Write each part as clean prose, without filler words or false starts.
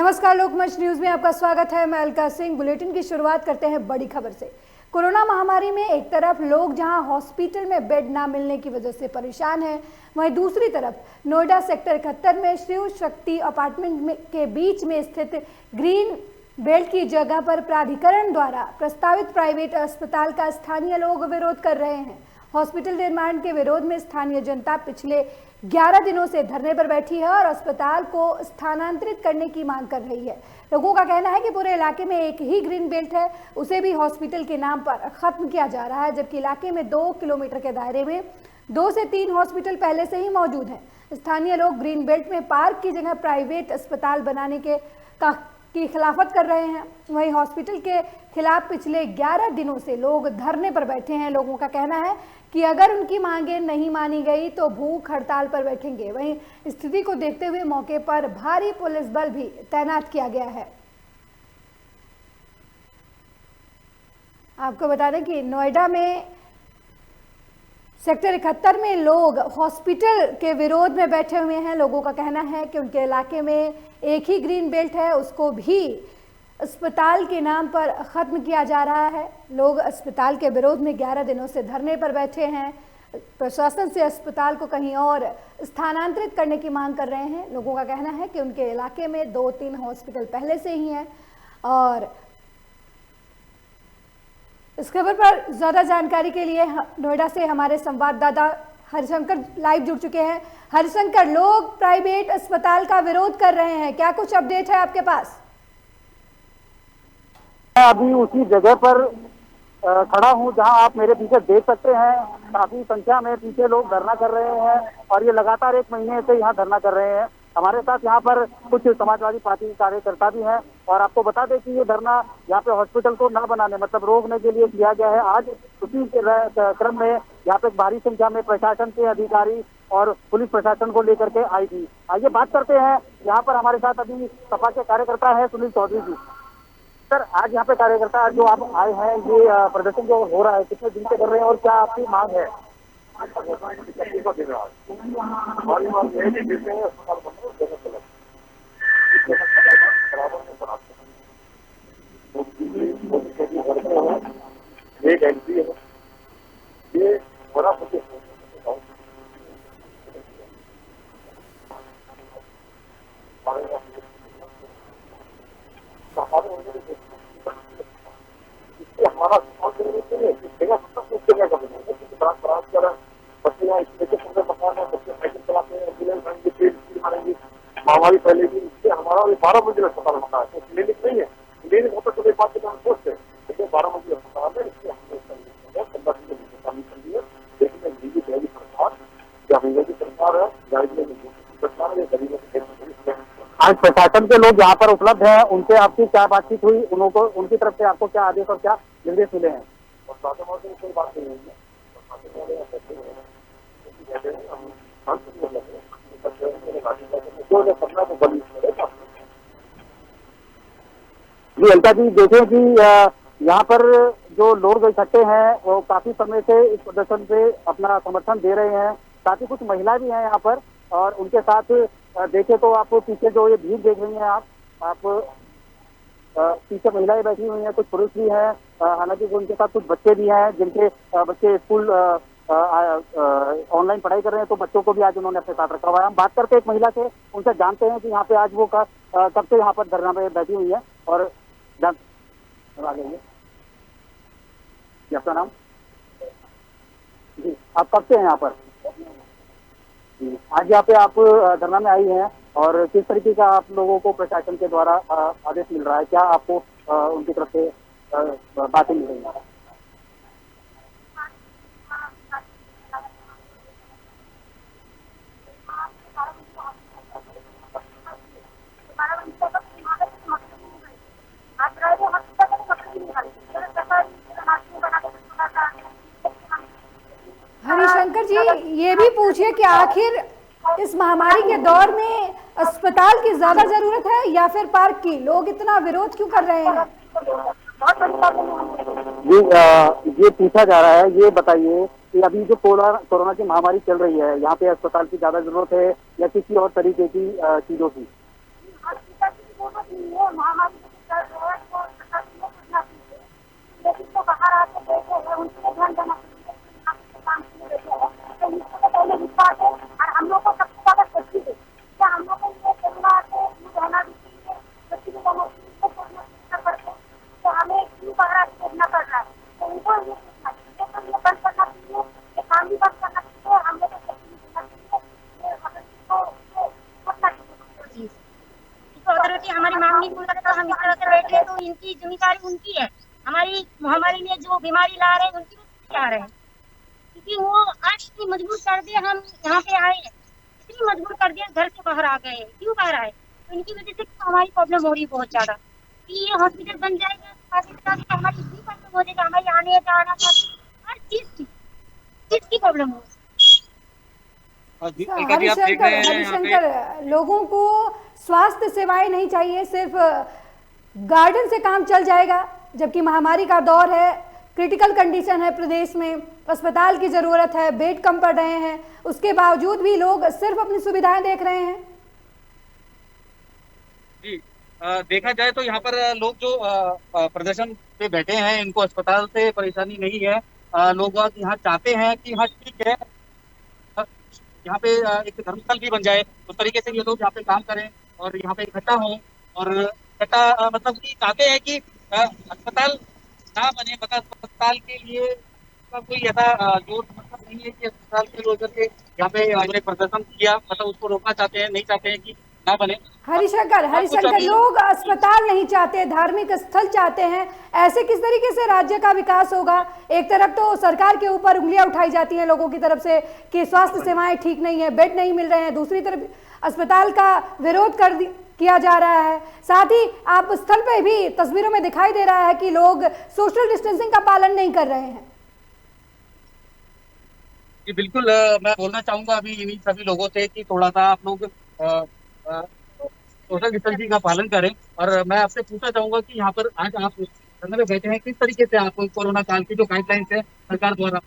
नमस्कार, लोकमंच न्यूज में आपका स्वागत है। मैं अलका सिंह। बुलेटिन की शुरुआत करते हैं बड़ी खबर से। कोरोना महामारी में एक तरफ लोग जहां हॉस्पिटल में बेड ना मिलने की वजह से परेशान हैं, वहीं दूसरी तरफ नोएडा सेक्टर 71 में शिव शक्ति अपार्टमेंट के बीच में स्थित ग्रीन बेल्ट की जगह पर प्राधिकरण द्वारा प्रस्तावित प्राइवेट अस्पताल का स्थानीय लोग विरोध कर रहे हैं। हॉस्पिटल निर्माण के विरोध में स्थानीय जनता पिछले 11 दिनों से धरने पर बैठी है और अस्पताल को स्थानांतरित करने की मांग कर रही है। लोगों का कहना है कि पूरे इलाके में एक ही ग्रीन बेल्ट है, उसे भी हॉस्पिटल के नाम पर खत्म किया जा रहा है, जबकि इलाके में 2 किलोमीटर के दायरे में 2 से 3 हॉस्पिटल पहले से ही मौजूद हैं। स्थानीय लोग ग्रीन बेल्ट में पार्क की जगह प्राइवेट अस्पताल बनाने की खिलाफत कर रहे हैं। वहीं हॉस्पिटल के खिलाफ पिछले 11 दिनों से लोग धरने पर बैठे हैं। लोगों का कहना है कि अगर उनकी मांगें नहीं मानी गई तो भूख हड़ताल पर बैठेंगे। वहीं स्थिति को देखते हुए मौके पर भारी पुलिस बल भी तैनात किया गया है। आपको बता दें कि नोएडा में सेक्टर 71 में लोग हॉस्पिटल के विरोध में बैठे हुए हैं। लोगों का कहना है कि उनके इलाके में एक ही ग्रीन बेल्ट है, उसको भी अस्पताल के नाम पर ख़त्म किया जा रहा है। लोग अस्पताल के विरोध में 11 दिनों से धरने पर बैठे हैं। प्रशासन से अस्पताल को कहीं और स्थानांतरित करने की मांग कर रहे हैं। लोगों का कहना है कि उनके इलाके में 2-3 हॉस्पिटल पहले से ही हैं। और इस खबर पर ज़्यादा जानकारी के लिए नोएडा से हमारे संवाददाता हरिशंकर लाइव जुड़ चुके हैं। हरिशंकर, लोग प्राइवेट अस्पताल का विरोध कर रहे हैं, क्या कुछ अपडेट है आपके पास? मैं अभी उसी जगह पर खड़ा हूं जहां आप मेरे पीछे देख सकते हैं। काफी संख्या में पीछे लोग धरना कर रहे हैं और ये लगातार 1 महीने से यहाँ धरना कर रहे हैं। हमारे साथ यहाँ पर कुछ समाजवादी पार्टी के कार्यकर्ता भी हैं और आपको बता दें कि ये धरना यहाँ पे हॉस्पिटल को न बनाने मतलब रोकने के लिए किया गया है। आज उसी क्रम में यहाँ पे भारी संख्या में प्रशासन के अधिकारी और पुलिस प्रशासन को लेकर के आई थी। आइए बात करते हैं। यहाँ पर हमारे साथ अभी सपा के कार्यकर्ता है सुनील चौधरी जी। सर, आज यहाँ पे कार्यकर्ता जो आप आए हैं, ये प्रदर्शन जो हो रहा है कितने दिन से कर रहे हैं और क्या आपकी मांग है? एक एंट्री है, ये बड़ा हमारा महामारी फैलेगी, इससे हमारा 12 मंजिल अस्पताल होता है। तो क्लिनिक नहीं है, क्लिनिक होता तो बात के हम सोचते हैं, लेकिन 12 मंजिल अस्पताल है। इससे हमने देखिए बीजेपी पहली सरकार या की सरकार है, सरकार है, गरीबों के। आज प्रशासन के लोग यहाँ पर उपलब्ध हैं, उनसे आपकी क्या बातचीत हुई? उनको उनकी तरफ से आपको क्या आदेश और क्या निर्देश मिले हैं? कोई बात नहीं है। जी अलका जी, देखें कि यहाँ पर जो लोग इकट्ठे हैं वो काफी समय से इस प्रदर्शन पे अपना समर्थन दे रहे हैं। साथ ही कुछ महिला भी हैं यहाँ पर और उनके साथ देखें तो आप पीछे जो ये भीड़ देख रही हैं आप पीछे महिलाएं बैठी हुई हैं, कुछ पुरुष भी हैं। हालांकि उनके साथ कुछ बच्चे भी हैं जिनके बच्चे स्कूल ऑनलाइन पढ़ाई कर रहे हैं, तो बच्चों को भी आज उन्होंने अपने साथ रखा हुआ है। हम बात करते हैं एक महिला से, उनसे जानते हैं कि यहाँ पे आज वो कब से यहाँ पर धरना पे बैठी हुई है और आ गई। आपका नाम? जी, आप कब से हैं यहाँ पर? आज यहाँ पे आप धरना में आई हैं और किस तरीके का आप लोगों को प्रशासन के द्वारा आदेश मिल रहा है? क्या आपको उनकी तरफ से बातें मिल रही हैं? हरिशंकर जी, ये भी पूछिए कि आखिर इस महामारी के दौर में अस्पताल की ज्यादा जरूरत है या फिर पार्क की? लोग इतना विरोध क्यों कर रहे हैं? ये पूछा जा रहा है। ये बताइए कि अभी जो कोरोना की महामारी चल रही है, यहाँ पे अस्पताल की ज्यादा जरूरत है या किसी और तरीके की चीजों की? ये महामारी में चल रहे हैं तो सरकार को करना चाहिए, लेकिन जो बाहर आके बैठे हैं उनके लिए ध्यान देना चाहिए। यहाँ पे काम के लिए बैठे हैं तो इसको तो पहले विश्वास है और हम लोग को सबसे ज्यादा सच्ची है क्या हम लोग को ये कोरोना से दूर रहना भी चाहिए, सच्ची में रहना चाहिए, कोरोना से करके तो हमें क्यों बाहर आके देखना पड़ रहा है, तो उनको ये सोचना चाहिए तो ये बंद करना चाहिए, ये काम भी बंद करना चाहिए, हम लोग को सच्ची में देना चाहिए, ये अगर इसको करना चाहिए। अथॉरिटी हमारी मांग नहीं पूरी करे तो हम इस तरह से बैठे हैं, तो इनकी जिम्मेदारी उनकी है। हमारी महामारी में जो बीमारी ला रहे हैं उनकी भी ला रहे हैं, क्योंकि वो आज इतनी मजबूर कर दिए हम यहाँ पे आए हैं, इतनी मजबूर कर दिया घर से बाहर आ गए। क्यों बाहर आए? तो इनकी वजह से तो हमारी प्रॉब्लम हो रही है बहुत ज्यादा कि ये हॉस्पिटल बन जाएगा साथ ही साथ हमारी इतनी प्रॉब्लम हो जाएगी, हमारी आने जाना हर चीज की प्रॉब्लम हो। हरिशंकर, लोगों को स्वास्थ्य सेवाएं नहीं चाहिए, सिर्फ गार्डन से काम चल जाएगा, जबकि महामारी का दौर है, क्रिटिकल कंडीशन है, प्रदेश में अस्पताल की जरूरत है, बेड कम पड़ रहे हैं, उसके बावजूद भी लोग सिर्फ अपनी सुविधाएं देख रहे हैं। जी, देखा जाए तो यहाँ पर लोग जो प्रदर्शन पे बैठे हैं इनको अस्पताल से परेशानी नहीं है। लोग यहाँ चाहते हैं कि हाँ ठीक है, यहाँ पे एक धर्मस्थल भी बन जाए, उस तरीके से ये लोग यहाँ पे काम करें और यहाँ पे इकट्ठा हों और इकट्ठा मतलब कि चाहते हैं कि अस्पताल ना बने, मगर अस्पताल के लिए कोई ऐसा जोर मतलब नहीं है कि अस्पताल के लोग के यहाँ पे हमने प्रदर्शन किया, मतलब उसको रोकना चाहते हैं, नहीं चाहते हैं कि ना बने। हरिशंकर, लोग अस्पताल नहीं चाहते, धार्मिक स्थल चाहते हैं, ऐसे किस तरीके से राज्य का विकास होगा? एक तरफ तो सरकार के ऊपर उंगलियां उठाई जाती हैं लोगों की तरफ से कि स्वास्थ्य सेवाएं ठीक नहीं है, बेड नहीं मिल रहे हैं, दूसरी तरफ अस्पताल का विरोध किया जा रहा है। साथ ही आप स्थल पे भी तस्वीरों में दिखाई दे रहा है कि लोग सोशल डिस्टेंसिंग का पालन नहीं कर रहे हैं। जी बिल्कुल, मैं बोलना चाहूंगा अभी इन्हीं सभी लोगों से कि थोड़ा सा आप लोग सोशल डिस्टेंसिंग का पालन करें। और मैं आपसे पूछना चाहूंगा कि यहाँ पर आज आप धरने में बैठे हैं, किस तरीके से आप कोरोना काल की जो गाइडलाइंस है सरकार द्वारा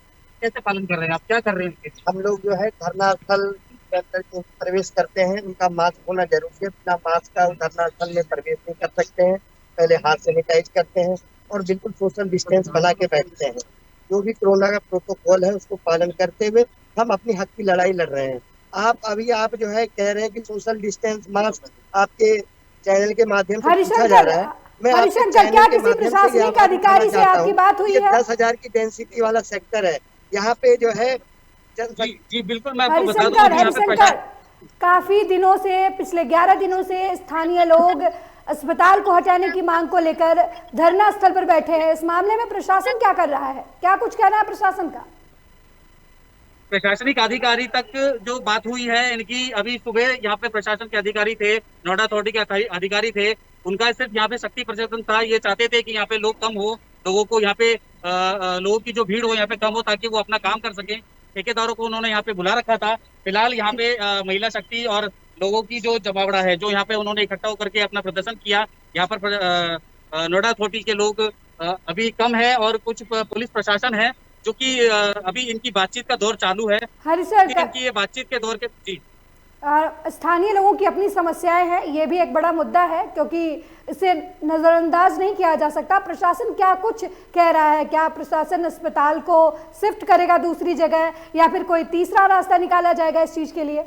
कैसे पालन कर रहे हैं, आप क्या कर रहे हैं? हम लोग जो है धरना स्थल के अंदर जो प्रवेश करते हैं उनका मास्क होना जरूरी है, बिना मास्क का धरना स्थल में प्रवेश नहीं कर सकते हैं, पहले हाथ सैनिटाइज करते हैं और बिल्कुल सोशल डिस्टेंस बना के बैठते हैं। जो भी कोरोना का प्रोटोकॉल है उसको पालन करते हुए हम अपनी हक की लड़ाई लड़ रहे हैं। आप जो है कह रहे हैं कि सोशल डिस्टेंस मास्क आपके चैनल के माध्यम से पूछा जा रहा है। मैं हरिशंकर, क्या किसी प्रशासनिक अधिकारी से आपकी बात हुई है? 10,000 की डेंसिटी वाला सेक्टर है यहाँ पे जो है जी बिल्कुल, मैं आपको बता दूं हरिशंकर, काफी दिनों से, पिछले 11 दिनों से स्थानीय लोग अस्पताल को हटाने की मांग को लेकर धरना स्थल पर बैठे हैं। इस मामले में प्रशासन क्या कर रहा है, क्या कुछ कहना है प्रशासन का? प्रशासनिक अधिकारी तक जो बात हुई है इनकी, अभी सुबह यहाँ पे प्रशासन के अधिकारी थे, नोएडा अथॉरिटी के अधिकारी थे, उनका सिर्फ यहाँ पे शक्ति प्रदर्शन था। ये चाहते थे कि यहाँ पे लोग कम हो, लोगों को यहाँ पे लोगों की जो भीड़ हो यहाँ पे कम हो, ताकि वो अपना काम कर सके। ठेकेदारों को उन्होंने यहाँ पे बुला रखा था। फिलहाल यहाँ पे महिला शक्ति और लोगों की जो जमावड़ा है, जो यहाँ पे उन्होंने इकट्ठा होकर के अपना प्रदर्शन किया, यहाँ पर नोएडा अथॉरिटी के लोग अभी कम है और कुछ पुलिस प्रशासन है, जो कि अभी इनकी बातचीत का दौर चालू है। इनकी ये बातचीत के दौर के जी स्थानीय लोगों की अपनी समस्याएं हैं, ये भी एक बड़ा मुद्दा है, क्योंकि इसे नजरअंदाज नहीं किया जा सकता। प्रशासन क्या कुछ कह रहा है? क्या प्रशासन अस्पताल को शिफ्ट करेगा दूसरी जगह, या फिर कोई तीसरा रास्ता निकाला जाएगा इस चीज के लिए?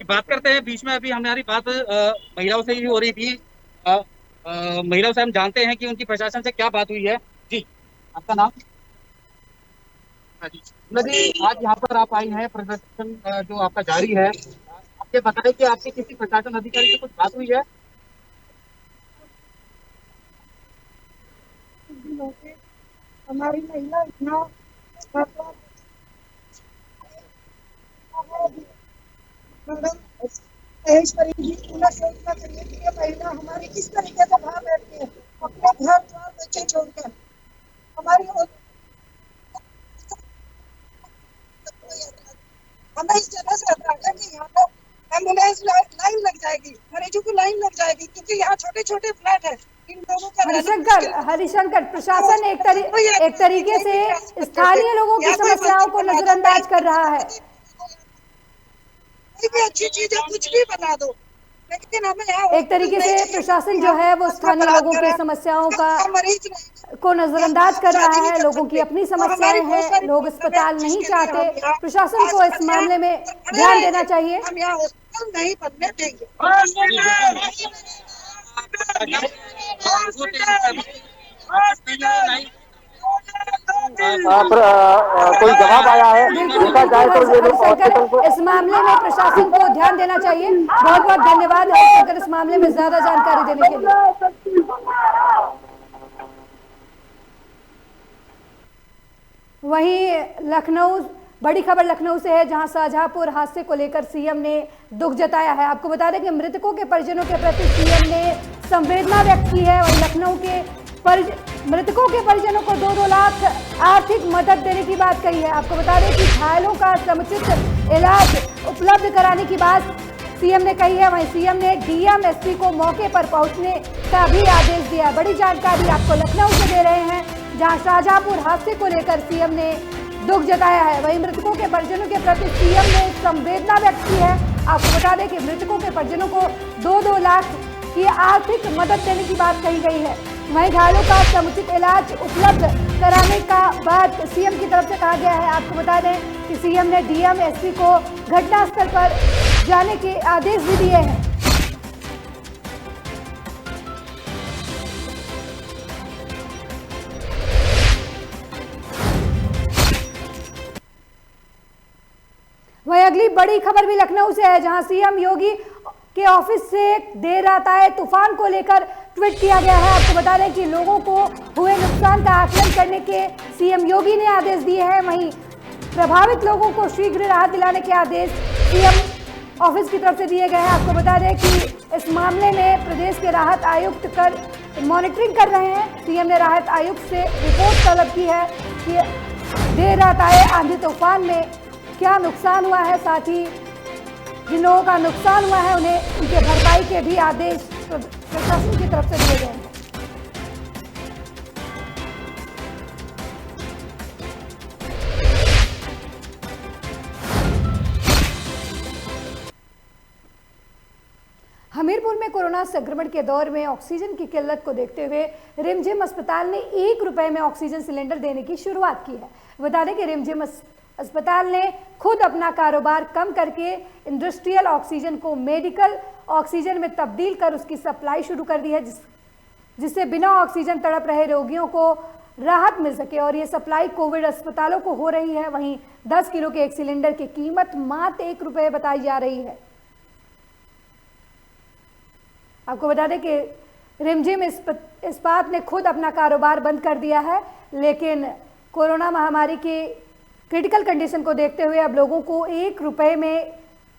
बात करते हैं। बीच में अभी हमारी बात महिलाओं से ही हो रही थी। महिलाओं से हम जानते हैं कि उनकी प्रशासन से क्या बात हुई है। जी, आपका नाम? जी, आज यहाँ पर आप आई हैं, प्रदर्शन जो आपका जारी है, आपके बताएं कि आपकी किसी प्रशासन अधिकारी से कुछ बात हुई है? हमारी महिला इतना महिला हमारी किस तरीके से भाव बैठती है अपने घर द्वार बच्चे छोड़कर। हमारी हमें इस जगह से हटाकर कि यहाँ पर एम्बुलेंस लाइन लग जाएगी, मरीजों की लाइन लग जाएगी, क्योंकि यहाँ छोटे छोटे फ्लैट है। इन लोगों का हरिशंकर, प्रशासन एक तरीके से स्थानीय लोगों की समस्याओं को नजरअंदाज कर रहा है। कोई भी अच्छी चीज है कुछ भी बना दो, लेकिन हमें यहाँ एक तरीके से प्रशासन जो है वो स्थानीय लोगों की समस्याओं को नजरअंदाज कर रहा है। लोगों की अपनी समस्याएं हैं, लोग अस्पताल नहीं चाहते। प्रशासन को इस मामले में ध्यान देना चाहिए। हम यहाँ हॉस्पिटल नहीं बनने देंगे। कोई जवाब आया है, देखा जाए तो ये लोग हॉस्पिटल को इस मामले में प्रशासन को ध्यान देना चाहिए। बहुत बहुत धन्यवाद अगर इस मामले में ज्यादा जानकारी देने के लिए। वहीं लखनऊ, बड़ी खबर लखनऊ से है, जहां शाहजहांपुर हादसे को लेकर सीएम ने दुख जताया है। आपको बता दें कि मृतकों के परिजनों के प्रति सीएम ने संवेदना व्यक्त की है। वहीं लखनऊ के मृतकों के परिजनों को 2-2 लाख आर्थिक मदद देने की बात कही है। आपको बता दें कि घायलों का समुचित इलाज उपलब्ध कराने की बात सीएम ने कही है। वहीं सीएम ने डीएम एसपी को मौके पर पहुंचने का भी आदेश दिया है। बड़ी जानकारी आपको लखनऊ से दे रहे हैं, जहां शाहजहांपुर हादसे को लेकर सीएम ने दुख जताया है। वहीं मृतकों के परिजनों के प्रति सीएम ने संवेदना व्यक्त की है। आपको बता दें कि मृतकों के परिजनों को 2-2 लाख की आर्थिक मदद देने की बात कही गई है। वहीं घायलों का समुचित इलाज उपलब्ध कराने का बात सीएम की तरफ से कहा गया है। आपको बता दें कि सीएम ने डीएम एसपी को घटनास्थल पर जाने के आदेश भी दिए हैं। वहीं अगली बड़ी खबर भी लखनऊ से है, जहां सीएम योगी के ऑफिस से देर रात आए तूफान को लेकर ट्वीट किया गया है। आपको बता दें कि लोगों को हुए नुकसान का आकलन करने के सीएम योगी ने आदेश दिए हैं। वहीं प्रभावित लोगों को शीघ्र राहत दिलाने के आदेश सीएम ऑफिस की तरफ से दिए गए हैं। आपको बता दें कि इस मामले में प्रदेश के राहत आयुक्त मॉनिटरिंग कर रहे हैं। सीएम ने राहत आयुक्त से रिपोर्ट तलब की है कि देर रात आए आंधी तूफान में क्या नुकसान हुआ है, साथ ही जिन लोगों का नुकसान हुआ है उन्हें उनके भरपाई के भी आदेश प्रशासन की तरफ से दिए गए हैं। हमीरपुर में कोरोना संक्रमण के दौर में ऑक्सीजन की किल्लत को देखते हुए रिमझिम अस्पताल ने 1 रुपए में ऑक्सीजन सिलेंडर देने की शुरुआत की है। बता दें कि रिमझिम अस्पताल ने खुद अपना कारोबार कम करके इंडस्ट्रियल ऑक्सीजन को मेडिकल ऑक्सीजन में तब्दील कर उसकी सप्लाई शुरू कर दी है, जिससे बिना ऑक्सीजन तड़प रहे रोगियों को राहत मिल सके। और ये सप्लाई कोविड अस्पतालों को हो रही है। वहीं 10 किलो के एक सिलेंडर की कीमत मात्र 1 रुपए बताई जा रही है। आपको बता दें कि रिमझिम इस्पात ने खुद अपना कारोबार बंद कर दिया है, लेकिन कोरोना महामारी की क्रिटिकल कंडीशन को देखते हुए अब लोगों को 1 रुपए में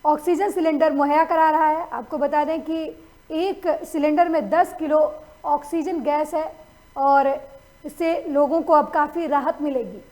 ऑक्सीजन सिलेंडर मुहैया करा रहा है। आपको बता दें कि एक सिलेंडर में 10 किलो ऑक्सीजन गैस है और इससे लोगों को अब काफ़ी राहत मिलेगी।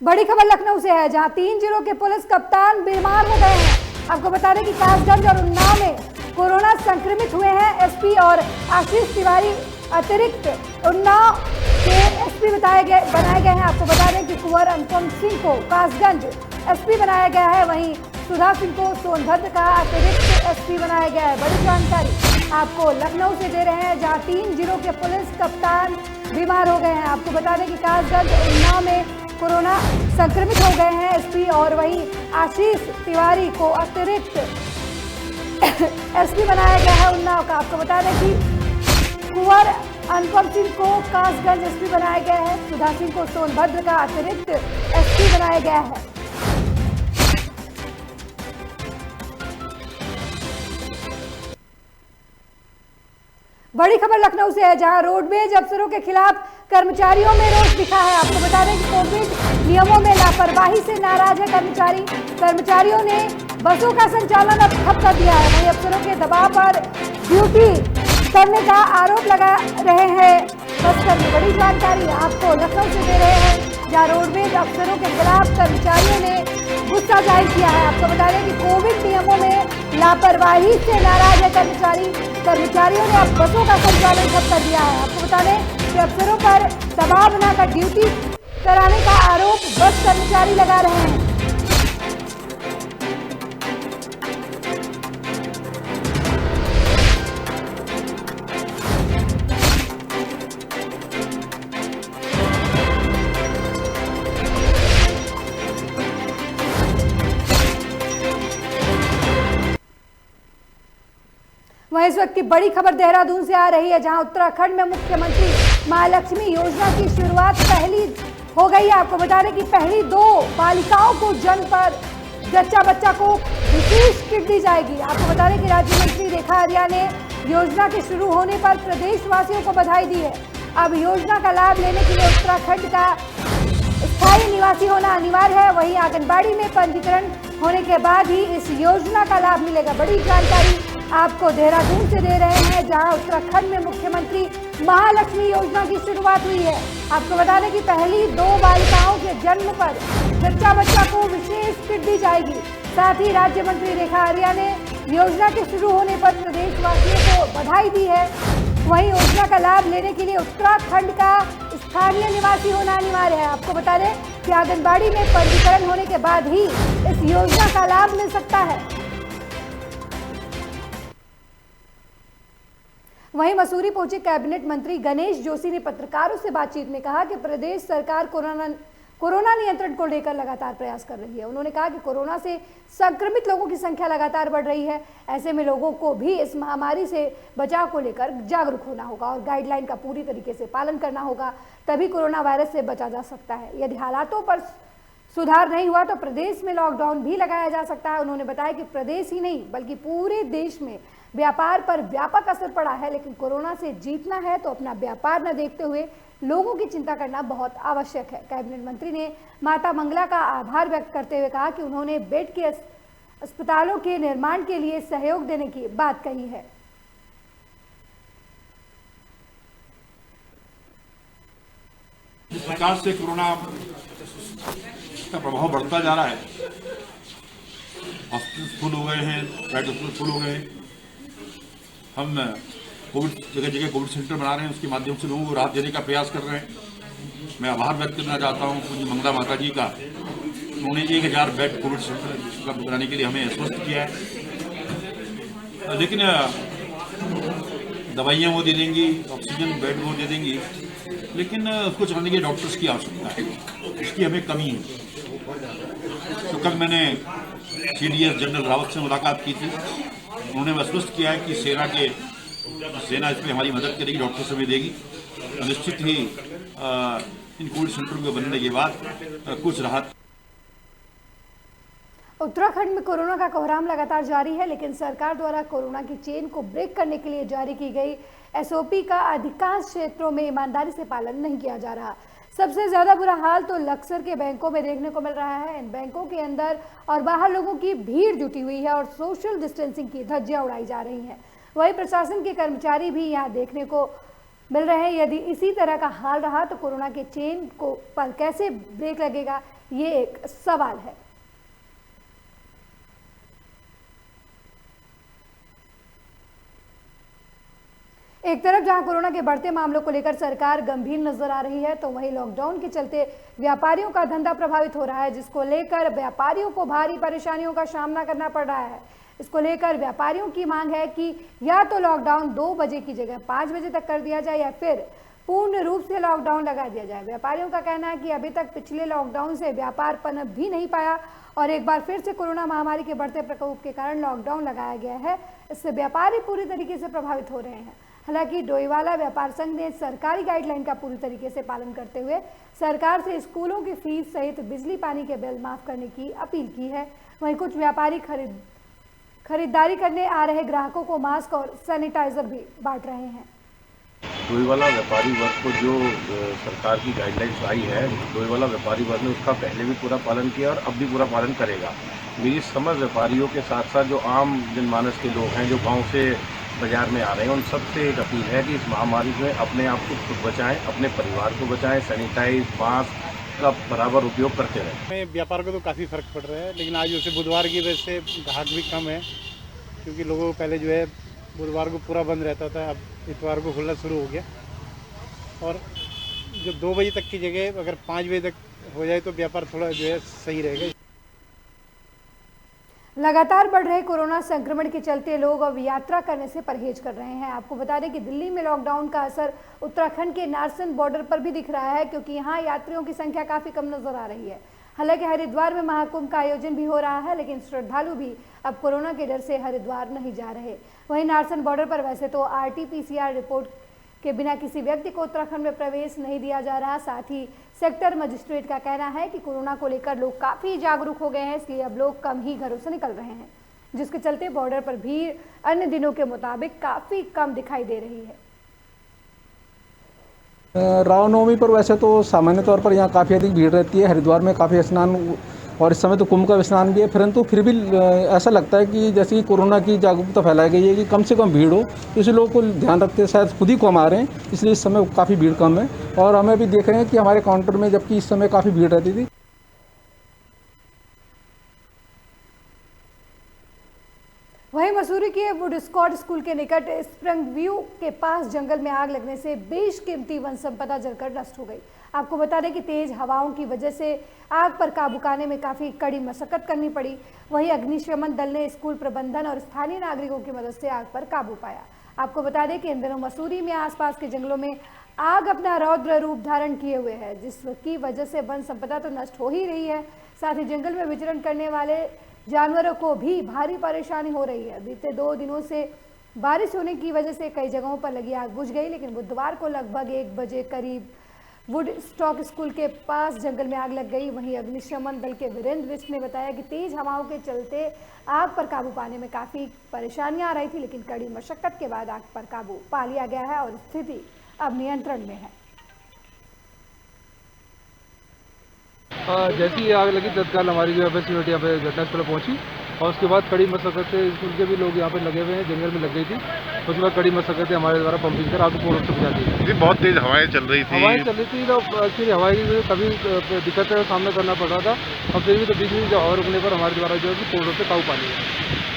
बड़ी खबर लखनऊ से है, जहां 3 जिलों के पुलिस कप्तान बीमार हो गए हैं। आपको बता दें कि कासगंज और उन्नाव में कोरोना संक्रमित हुए हैं। एसपी और आशीष तिवारी अतिरिक्त उन्नाव के एसपी बनाए गए हैं। आपको बता दें कि कुंवर अनुपम सिंह को कासगंज एसपी बनाया गया है। वहीं सुधा सिंह को सोनभद्र का अतिरिक्त एसपी बनाया गया है। बड़ी जानकारी आपको लखनऊ से दे रहे हैं, जहां 3 जिलों के पुलिस कप्तान बीमार हो गए हैं। आपको बता दें कि कासगंज और उन्नाव में कोरोना संक्रमित हो गए हैं एसपी, और वहीं आशीष तिवारी को अतिरिक्त एसपी बनाया गया है उन्नाव का। आपको बता दें कि कुंवर अनुपम सिंह को कासगंज एसपी बनाया गया है। सुधा सिंह को सोनभद्र का अतिरिक्त एसपी बनाया गया है। बड़ी खबर लखनऊ से है, जहां रोडवेज अफसरों के खिलाफ कर्मचारियों में रोष दिखा है। आपको बता दें कि कोविड नियमों में लापरवाही से नाराज है कर्मचारियों ने बसों का संचालन अब ठप कर दिया है। वहीं अफसरों के दबाव पर ड्यूटी करने का आरोप लगा रहे हैं बसकर्मी। बड़ी जानकारी आपको लखनऊ से दे रहे हैं, जहां रोडवेज अफसरों के खिलाफ कर्मचारियों ने गुस्सा जाहिर किया है। आपको बता दें कि कोविड नियमों में लापरवाही से नाराज है कर्मचारियों ने अब बसों का संचालन ठप कर दिया है। आपको बता दें कि अफसरों पर दबाव बनाकर ड्यूटी कराने का आरोप बस कर्मचारी लगा रहे हैं। वहीं इस वक्त की बड़ी खबर देहरादून से आ रही है, जहां उत्तराखंड में मुख्यमंत्री महालक्ष्मी योजना की शुरुआत पहली हो गई है। आपको बता दें कि पहली 2 बालिकाओं को जन्म पर जच्चा बच्चा को विशेष किट दी जाएगी। आपको बता दें कि राज्य मंत्री रेखा आर्या ने योजना के शुरू होने पर प्रदेशवासियों को बधाई दी है। अब योजना का लाभ लेने के लिए उत्तराखंड का स्थायी निवासी होना अनिवार्य है। वहीं आंगनबाड़ी में पंजीकरण होने के बाद ही इस योजना का लाभ मिलेगा। बड़ी जानकारी आपको देहरादून से दे रहे हैं, जहां उत्तराखंड में मुख्यमंत्री महालक्ष्मी योजना की शुरुआत हुई है। आपको बता दें कि पहली 2 बालिकाओं के जन्म पर जच्चा बच्चा को विशेष किट दी जाएगी। साथ ही राज्य मंत्री रेखा आर्या ने योजना के शुरू होने पर प्रदेशवासियों को बधाई दी है। वहीं योजना का लाभ लेने के लिए उत्तराखंड का स्थानीय निवासी होना अनिवार्य है। आपको बता दें कि आंगनबाड़ी में पंजीकरण होने के बाद ही इस योजना का लाभ मिल सकता है। वहीं मसूरी पहुंचे कैबिनेट मंत्री गणेश जोशी ने पत्रकारों से बातचीत में कहा कि प्रदेश सरकार कोरोना नियंत्रण को लेकर लगातार प्रयास कर रही है। उन्होंने कहा कि कोरोना से संक्रमित लोगों की संख्या लगातार बढ़ रही है। ऐसे में लोगों को भी इस महामारी से बचाव को लेकर जागरूक होना होगा और गाइडलाइन का पूरी तरीके से पालन करना होगा, तभी कोरोना वायरस से बचा जा सकता है। यदि हालातों पर सुधार नहीं हुआ तो प्रदेश में लॉकडाउन भी लगाया जा सकता है। उन्होंने बताया कि प्रदेश ही नहीं बल्कि पूरे देश में व्यापार पर व्यापक असर पड़ा है, लेकिन कोरोना से जीतना है तो अपना व्यापार न देखते हुए लोगों की चिंता करना बहुत आवश्यक है। कैबिनेट मंत्री ने माता मंगला का आभार व्यक्त करते हुए कहा कि उन्होंने बेड के अस्पतालों के निर्माण के लिए सहयोग देने की बात कही है। जिस प्रकार से कोरोना का प्रभाव बढ़ता जा रहा है, हॉस्पिटल फुल हो गए हैं, प्राइवेट हॉस्पिटल फुल हो गए हैं। हम कोविड जगह जगह कोविड सेंटर बना रहे हैं, उसके माध्यम से लोगों को राहत देने का प्रयास कर रहे हैं। मैं आभार व्यक्त करना चाहता हूँ पूज्य मंगला माता जी का। उन्होंने 1000 बेड कोविड सेंटर उपलब्ध कराने के लिए हमें आश्वस्त किया है। लेकिन दवाइयाँ वो दे देंगी, ऑक्सीजन बेड वो दे देंगी, लेकिन उसको चलाने के डॉक्टर्स की आवश्यकता है, इसकी हमें कमी है। तो कल मैंने CDS जनरल रावत से मुलाकात की थी। उन्होंने आश्वस्त किया है कि सेना इस पर हमारी मदद करेगी, डॉक्टर्स हमें देगी। निश्चित ही इन कोविड सेंटरों के बनने के बाद कुछ राहत। उत्तराखंड में कोरोना का कोहराम लगातार जारी है, लेकिन सरकार द्वारा कोरोना की चेन को ब्रेक करने के लिए जारी की गई SOP का अधिकांश क्षेत्रों में ईमानदारी से पालन नहीं किया जा रहा। सबसे ज्यादा बुरा हाल तो लक्सर के बैंकों में देखने को मिल रहा है। इन बैंकों के अंदर और बाहर लोगों की भीड़ जुटी हुई है और सोशल डिस्टेंसिंग की धज्जियां उड़ाई जा रही हैं। वहीं प्रशासन के कर्मचारी भी यहां देखने को मिल रहे हैं। यदि इसी तरह का हाल रहा तो कोरोना के चेन को पर कैसे ब्रेक लगेगा, ये एक सवाल है। एक तरफ जहां कोरोना के बढ़ते मामलों को लेकर सरकार गंभीर नजर आ रही है, तो वहीं लॉकडाउन के चलते व्यापारियों का धंधा प्रभावित हो रहा है, जिसको लेकर व्यापारियों को भारी परेशानियों का सामना करना पड़ रहा है। इसको लेकर व्यापारियों की मांग है कि या तो लॉकडाउन 2 बजे की जगह 5 बजे तक कर दिया जाए या फिर पूर्ण रूप से लॉकडाउन लगा दिया जाए। व्यापारियों का कहना है कि अभी तक पिछले लॉकडाउन से व्यापार पनप भी नहीं पाया और एक बार फिर से कोरोना महामारी के बढ़ते प्रकोप के कारण लॉकडाउन लगाया गया है। इससे व्यापारी पूरी तरीके से प्रभावित हो रहे हैं। हालांकि डोईवाला व्यापार संघ ने सरकारी गाइडलाइन का पूरी तरीके से पालन करते हुए सरकार से स्कूलों की फीस सहित बिजली पानी के बिल माफ करने की अपील की है। वहीं कुछ व्यापारी खरीदारी करने आ रहे ग्राहकों को मास्क और सैनिटाइजर भी बांट रहे हैं। डोईवाला व्यापारी वर्ग को जो सरकार की गाइडलाइंस आई है, डोईवाला व्यापारी वर्ग ने उसका पहले भी पूरा पालन किया और अब भी पूरा पालन करेगा। मेरी समझ व्यापारियों के साथ साथ जो आम जनमानस के लोग हैं जो गांव से बाजार में आ रहे हैं, उन सबसे एक अपील है कि इस महामारी में अपने आप को खुद बचाएं, अपने परिवार को बचाएं, सैनिटाइज मास्क का बराबर उपयोग करते रहें। व्यापार को तो काफ़ी फर्क पड़ रहा है, लेकिन आज जैसे बुधवार की वजह से ग्राहक भी कम है, क्योंकि लोगों को पहले जो है बुधवार को पूरा बंद रहता था, अब इतवार को खुलना शुरू हो गया। और जो 2 बजे तक की जगह अगर 5 बजे तक हो जाए तो व्यापार थोड़ा जो है सही रहेगा। लगातार बढ़ रहे कोरोना संक्रमण के चलते लोग अब यात्रा करने से परहेज कर रहे हैं। आपको बता दें कि दिल्ली में लॉकडाउन का असर उत्तराखंड के नारसन बॉर्डर पर भी दिख रहा है, क्योंकि यहाँ यात्रियों की संख्या काफ़ी कम नजर आ रही है। हालांकि हरिद्वार में महाकुंभ का आयोजन भी हो रहा है, लेकिन श्रद्धालु भी अब कोरोना के डर से हरिद्वार नहीं जा रहे। वहीं नारसन बॉर्डर पर वैसे तो RT-PCR रिपोर्ट के बिना किसी व्यक्ति को उत्तराखंड में प्रवेश नहीं दिया जा रहा। साथ ही सेक्टर मजिस्ट्रेट का कहना है कि कोरोना को लेकर लोग काफ़ी जागरूक हो गए हैं, इसलिए अब लोग कम ही घरों से निकल रहे हैं, जिसके चलते बॉर्डर पर भीड़ अन्य दिनों के मुताबिक काफ़ी कम दिखाई दे रही है। रामनवमी पर वैसे तो सामान्य तौर पर यहाँ काफ़ी अधिक भीड़ रहती है। हरिद्वार में काफ़ी स्नान और इस समय तो कुंभ का स्नान भी है, परंतु फिर भी ऐसा लगता है कि जैसे कि कोरोना की जागरूकता फैलाई गई है कि कम से कम भीड़ हो, इसलिए लोगों को ध्यान रखते शायद खुद ही कम आ रहे हैं, इसलिए इस समय काफ़ी भीड़ कम है। और हमें भी देख रहे हैं कि हमारे काउंटर में जबकि इस समय काफ़ी भीड़ रहती थी। वहीं मसूरी के वुडस्कॉट स्कूल के निकट स्प्रिंग व्यू के पास जंगल में आग लगने से बेशकीमती वन संपदा जलकर नष्ट हो गई। आपको बता दें कि तेज हवाओं की वजह से आग पर काबू पाने में काफ़ी कड़ी मशक्कत करनी पड़ी। वहीं अग्निशमन दल ने स्कूल प्रबंधन और स्थानीय नागरिकों की मदद से आग पर काबू पाया। आपको बता दें कि इन दिनों मसूरी में आसपास के जंगलों में आग अपना रौद्र रूप धारण किए हुए है, जिसकी वजह से वन संपदा तो नष्ट हो ही रही है, साथ ही जंगल में विचरण करने वाले जानवरों को भी भारी परेशानी हो रही है। बीते 2 दिनों से बारिश होने की वजह से कई जगहों पर लगी आग बुझ गई, लेकिन बुधवार को लगभग 1 बजे करीब वुडस्टॉक स्कूल के पास जंगल में आग लग गई। वहीं अग्निशमन दल के वीरेंद्र बिष्ट ने बताया कि तेज हवाओं के चलते आग पर काबू पाने में काफ़ी परेशानियां आ रही थी, लेकिन कड़ी मशक्कत के बाद आग पर काबू पा लिया गया है और स्थिति अब नियंत्रण में है। जैसी ही आग लगी तत्काल हमारी जो है यूनिट यहाँ पे घटनास्थल पहुंची और उसके बाद कड़ी मशक्कत से स्कूल के भी लोग यहाँ पे लगे हुए हैं, जंगल में लग गई थी। उसके बाद कड़ी मशक्कत से हमारे द्वारा पंपिंग कर आग को पूर्ण पहुँचा दी। बहुत तेज हवाएं चल रही थी। तो एक्चुअली हवाई कभी दिक्कत का सामना करना पड़ रहा था और फिर भी तो बीच में हवा रुकने पर हमारे द्वारा जो है पूर्ण रूप से काबू पा लिया।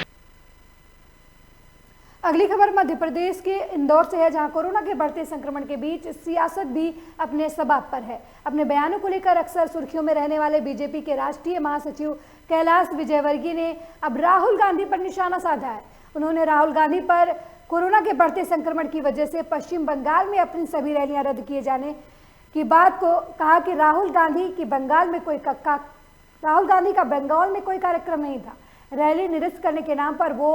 अगली खबर मध्य प्रदेश के इंदौर से है, जहां कोरोना के बढ़ते संक्रमण के बीच सियासत भी अपने सबाब पर है। अपने बयानों को लेकर अक्सर सुर्खियों में रहने वाले बीजेपी के राष्ट्रीय महासचिव कैलाश विजयवर्गीय ने अब राहुल गांधी पर निशाना साधा है। उन्होंने राहुल गांधी पर कोरोना के बढ़ते संक्रमण की वजह से पश्चिम बंगाल में अपनी सभी रैलियां रद्द किए जाने की बात को कहा कि राहुल गांधी का बंगाल में कोई कार्यक्रम नहीं था। रैली निरस्त करने के नाम पर वो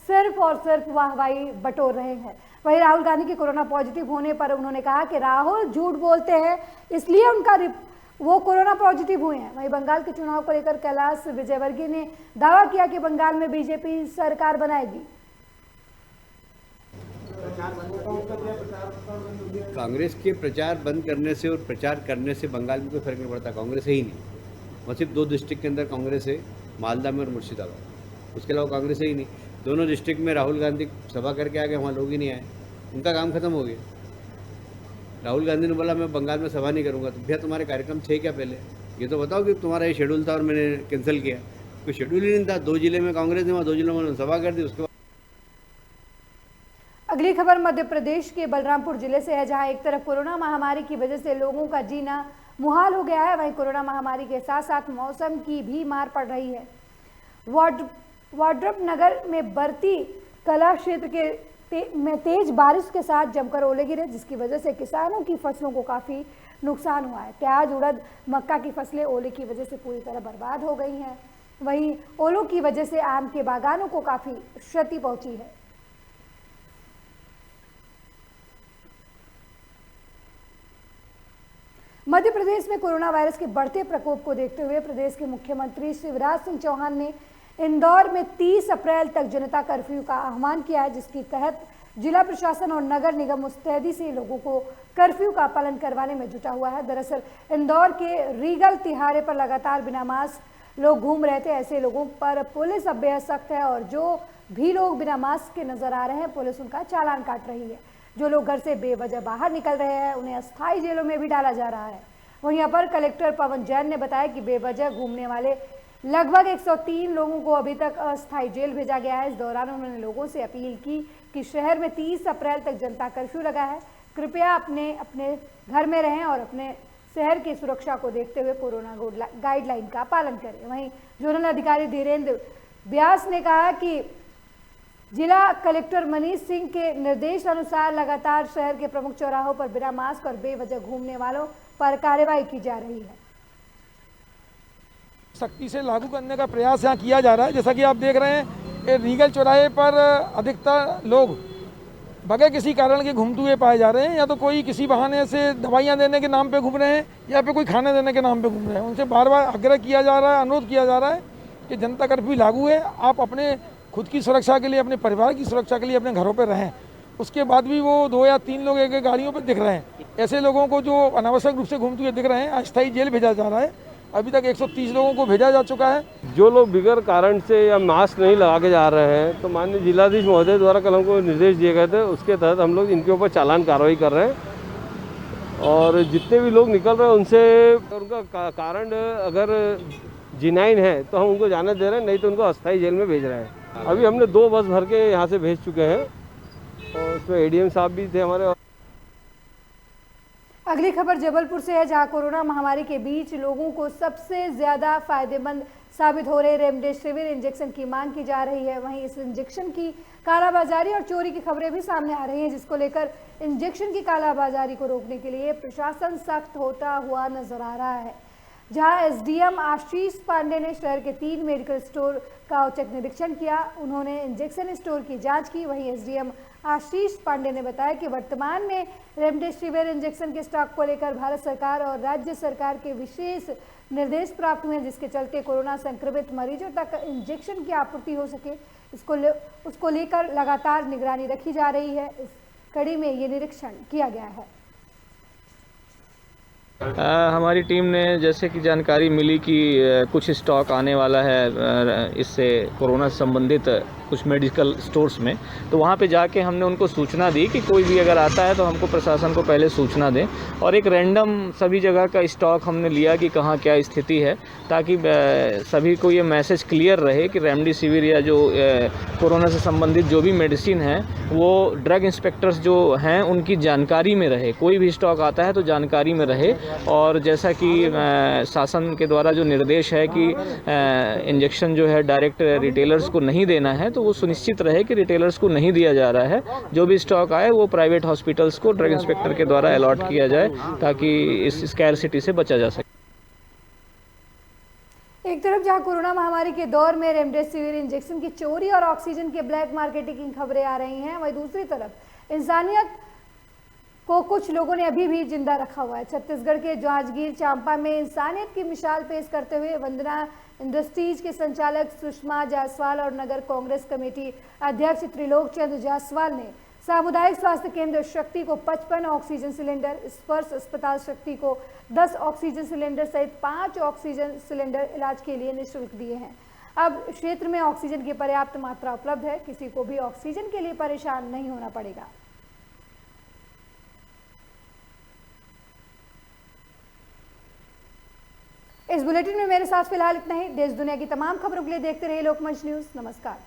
सिर्फ और सिर्फ वाहवाही बटोर रहे हैं। वहीं राहुल गांधी के कोरोना पॉजिटिव होने पर उन्होंने कहा कि राहुल झूठ बोलते हैं, इसलिए वो कोरोना पॉजिटिव हुए हैं। वहीं बंगाल के चुनाव को लेकर कैलाश विजयवर्गीय ने दावा किया कि बंगाल में बीजेपी सरकार बनाएगी। कांग्रेस के प्रचार बंद करने से और प्रचार करने से बंगाल में कोई फर्क नहीं पड़ता। कांग्रेस है ही नहीं, वहाँ सिर्फ 2 डिस्ट्रिक्ट के अंदर कांग्रेस है, मालदा में और मुर्शिदाबाद। उसके अलावा कांग्रेस है ही नहीं। दोनों डिस्ट्रिक्ट में राहुल गांधी सभा करके आ गए, वहाँ लोग ही नहीं आए, उनका काम खत्म हो गया। राहुल गांधी ने बोला मैं बंगाल में सभा नहीं करूँगा, तो भैया तुम्हारे कार्यक्रम थे क्या पहले? ये तो बताओ कि तुम्हारा ये शेड्यूल था और मैंने कैंसिल किया। कोई शेड्यूल ही नहीं था। 2 जिले में कांग्रेस ने, वहाँ 2 जिलों में उन्होंने सभा कर दी। उसके बाद अगली खबर मध्य प्रदेश के बलरामपुर जिले से है, जहां एक तरफ कोरोना महामारी की वजह से लोगों का जीना मुहाल हो गया है, वहीं कोरोना महामारी के साथ साथ मौसम की भी मार पड़ रही है। वाड्रप नगर में बरती कला क्षेत्र में तेज बारिश के साथ जमकर ओले गिरे, जिसकी वजह से किसानों की फसलों को काफ़ी नुकसान हुआ है। प्याज, उड़द, मक्का की फसलें ओले की वजह से पूरी तरह बर्बाद हो गई हैं। वहीं ओलों की वजह से आम के बागानों को काफ़ी क्षति पहुंची है। मध्य प्रदेश में कोरोना वायरस के बढ़ते प्रकोप को देखते हुए प्रदेश के मुख्यमंत्री शिवराज सिंह चौहान ने इंदौर में 30 अप्रैल तक जनता कर्फ्यू का आह्वान किया है, जिसके तहत जिला प्रशासन और नगर निगम मुस्तैदी से लोगों को कर्फ्यू का पालन करवाने में जुटा हुआ है। दरअसल इंदौर के रीगल तिहारे पर लगातार बिना मास्क लोग घूम रहे थे। ऐसे लोगों पर पुलिस अब बेहद सख्त है और जो भी लोग बिना मास्क के नजर आ रहे हैं, पुलिस उनका चालान काट रही है। जो लोग घर से बेवजह बाहर निकल रहे हैं, उन्हें अस्थायी जेलों में भी डाला जा रहा है। वहीं अपर कलेक्टर पवन जैन ने बताया कि बेवजह घूमने वाले लगभग 103 लोगों को अभी तक अस्थायी जेल भेजा गया है। इस दौरान उन्होंने लोगों से अपील की कि शहर में 30 अप्रैल तक जनता कर्फ्यू लगा है, कृपया अपने घर में रहें और अपने शहर की सुरक्षा को देखते हुए कोरोना गाइडलाइन का पालन करें। वहीं जोनल अधिकारी धीरेन्द्र व्यास ने कहा कि जिला कलेक्टर मनीष सिंह के निर्देश अनुसार लगातार शहर के प्रमुख चौराहों पर बिना मास्क और बेवजह घूमने वालों पर कार्रवाई की जा रही है। सख्ती से लागू करने का प्रयास यहाँ किया जा रहा है। जैसा कि आप देख रहे हैं, ये रीगल चौराहे पर अधिकतर लोग बगैर किसी कारण के घूमते हुए पाए जा रहे हैं, या तो कोई किसी बहाने से दवाइयाँ देने के नाम पे घूम रहे हैं या फिर कोई खाने देने के नाम पे घूम रहे हैं। उनसे बार बार आग्रह किया जा रहा है, अनुरोध किया जा रहा है कि जनता कर्फ्यू लागू है, आप अपने खुद की सुरक्षा के लिए, अपने परिवार की सुरक्षा के लिए अपने घरों पर रहें। उसके बाद भी वो 2 या 3 लोग एक गाड़ियों पर दिख रहे हैं। ऐसे लोगों को जो अनावश्यक रूप से घूमते हुए दिख रहे हैं, अस्थायी जेल भेजा जा रहा है। अभी तक 130 लोगों को भेजा जा चुका है। जो लोग बिगर कारण से या मास्क नहीं लगा के जा रहे हैं, तो माननीय जिलाधीश महोदय द्वारा कल हमको निर्देश दिए गए थे, उसके तहत हम लोग इनके ऊपर चालान कार्रवाई कर रहे हैं। और जितने भी लोग निकल रहे हैं उनसे उनका कारण अगर जिनाइन है तो हम उनको जाने दे रहे हैं, नहीं तो उनको अस्थायी जेल में भेज रहे हैं। अभी हमने 2 बस भर के यहाँ से भेज चुके हैं और उसमें एडीएम साहब भी थे हमारे। अगली खबर जबलपुर से है, जहां कोरोना महामारी के बीच लोगों को सबसे ज़्यादा फायदेमंद साबित हो रहे रेमडेसिविर इंजेक्शन की मांग की जा रही है। वहीं इस इंजेक्शन की कालाबाजारी और चोरी की खबरें भी सामने आ रही हैं, जिसको लेकर इंजेक्शन की कालाबाजारी को रोकने के लिए प्रशासन सख्त होता हुआ नजर आ रहा है। जहां एसडीएम आशीष पांडे ने शहर के 3 मेडिकल स्टोर का औचक निरीक्षण किया, उन्होंने इंजेक्शन स्टोर की जांच की। वहीं एसडीएम आशीष पांडे ने बताया कि वर्तमान में रेमडेसिविर इंजेक्शन के स्टॉक को लेकर भारत सरकार और राज्य सरकार के विशेष निर्देश प्राप्त हुए हैं, जिसके चलते कोरोना संक्रमित मरीजों तक इंजेक्शन की आपूर्ति हो सके, उसको लेकर लगातार निगरानी रखी जा रही है। इस कड़ी में ये निरीक्षण किया गया है। हमारी टीम ने जैसे कि जानकारी मिली कि कुछ स्टॉक आने वाला है इससे कोरोना से संबंधित कुछ मेडिकल स्टोर्स में, तो वहाँ पे जाके हमने उनको सूचना दी कि कोई भी अगर आता है तो हमको प्रशासन को पहले सूचना दें, और एक रैंडम सभी जगह का स्टॉक हमने लिया कि कहाँ क्या स्थिति है, ताकि सभी को ये मैसेज क्लियर रहे कि रेमडेसिविर या जो कोरोना से संबंधित जो भी मेडिसिन है वो ड्रग इंस्पेक्टर्स जो हैं उनकी जानकारी में रहे। कोई भी स्टॉक आता है तो जानकारी में रहे। और जैसा कि शासन के द्वारा जो निर्देश है कि इंजेक्शन जो है डायरेक्ट रिटेलर्स को नहीं देना है, तो वो सुनिश्चित रहे कि रिटेलर्स को नहीं दिया जा रहा है। जो भी स्टॉक आए वो प्राइवेट हॉस्पिटल्स को ड्रग इंस्पेक्टर के द्वारा अलॉट किया जाए, ताकि इस स्कैरसिटी से बचा जा सके। एक तरफ जहां कोरोना महामारी के दौर में रेमडेसिविर इंजेक्शन की चोरी और ऑक्सीजन के ब्लैक मार्केटिंग की खबरें आ रही हैं, वहीं दूसरी तरफ इंसानियत को कुछ लोगों ने अभी भी जिंदा रखा हुआ है। छत्तीसगढ़ के जांजगीर चांपा में इंसानियत की मिसाल पेश करते हुए वंदना इंडस्ट्रीज के संचालक सुषमा जायसवाल और नगर कांग्रेस कमेटी अध्यक्ष त्रिलोक चंद्र जायसवाल ने सामुदायिक स्वास्थ्य केंद्र शक्ति को 55 ऑक्सीजन सिलेंडर, स्पर्श अस्पताल शक्ति को 10 ऑक्सीजन सिलेंडर सहित 5 ऑक्सीजन सिलेंडर इलाज के लिए निःशुल्क दिए हैं। अब क्षेत्र में ऑक्सीजन की पर्याप्त मात्रा उपलब्ध है, किसी को भी ऑक्सीजन के लिए परेशान नहीं होना पड़ेगा। इस बुलेटिन में मेरे साथ फिलहाल इतना ही। देश दुनिया की तमाम खबरों के लिए देखते रहिए लोकमंच न्यूज। नमस्कार।